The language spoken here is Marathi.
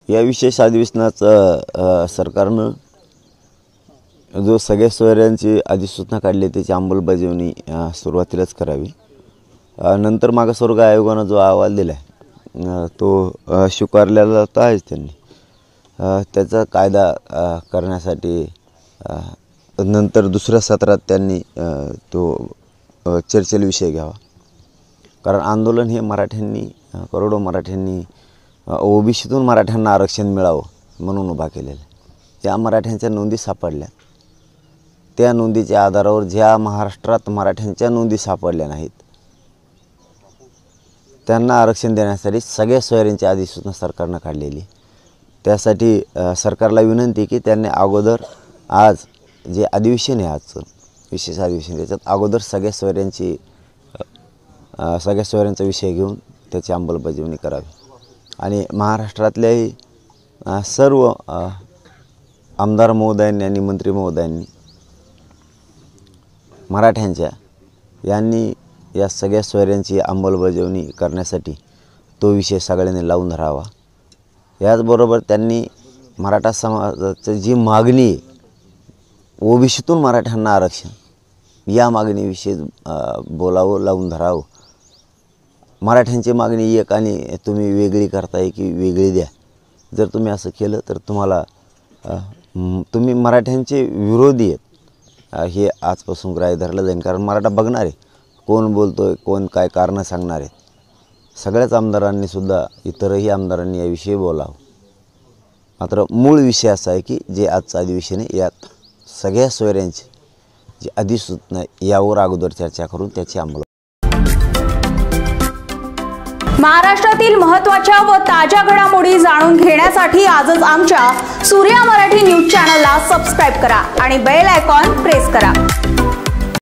या विशेष अधिवेशनाचं सरकारनं जो सगळ्या सोयऱ्यांची अधिसूचना काढली त्याची अंमलबजावणी सुरुवातीलाच करावी। नंतर मागासवर्ग आयोगानं जो अहवाल दिला तो स्वीकारलेला तर आहेच त्यांनी। त्याचा कायदा करण्यासाठी नंतर दुसऱ्या सत्रात त्यांनी तो चर्चेला विषय घ्यावा। कारण आंदोलन हे मराठ्यांनी करोडो मराठ्यांनी ओबीसीतून मराठ्यांना आरक्षण मिळावं म्हणून उभा केलेलं। त्या मराठ्यांच्या नोंदी सापडल्या, त्या नोंदीच्या आधारावर ज्या महाराष्ट्रात मराठ्यांच्या नोंदी सापडल्या नाहीत त्यांना आरक्षण देण्यासाठी सगळ्या सोयऱ्यांची अधिसूचना सरकारनं काढलेली। त्यासाठी सरकारला विनंती की त्यांनी अगोदर आज जे अधिवेशन आहे आजचं विशेष अधिवेशन त्याच्यात अगोदर सगळ्या सोयऱ्यांचा विषय घेऊन त्याची अंमलबजावणी करावी आणि महाराष्ट्रातल्याही सर्व आमदार महोदयांनी आणि मंत्री महोदयांनी मराठ्यांच्या यांनी या सगळ्या सोयऱ्यांची अंमलबजावणी करण्यासाठी तो विषय सगळ्यांनी लावून धरावा। याचबरोबर त्यांनी मराठा समाजाची जी मागणी आहे ओबीसीतून मराठ्यांना आरक्षण या मागणीविषयी बोलावं, लावून धरावं। मराठ्यांची मागणी एक आणि तुम्ही वेगळी करताय की वेगळी द्या। जर तुम्ही असं केलं तर तुम्ही मराठ्यांचे विरोधी आहेत हे आजपासून ग्राह्य धरलं जाईल। कारण मराठा बघणार आहे कोण बोलतोय, कोण काय कारणं सांगणार आहे। सगळ्याच आमदारांनी सुद्धा इतरही आमदारांनी याविषयी बोलावं। मात्र मूळ विषय असा आहे की जे आजचं अधिवेशन आहे यात सगळ्या सोयऱ्यांची जी अधिसूचना यावर अगोदर चर्चा करून त्याची अंमलबजावणी। महाराष्ट्रातील महत्त्वाच्या व ताज्या घडामोडी जाणून घेण्यासाठी आजच आमच्या सूर्या मराठी न्यूज चॅनलला सबस्क्राइब करा आणि बेल आयकॉन प्रेस करा।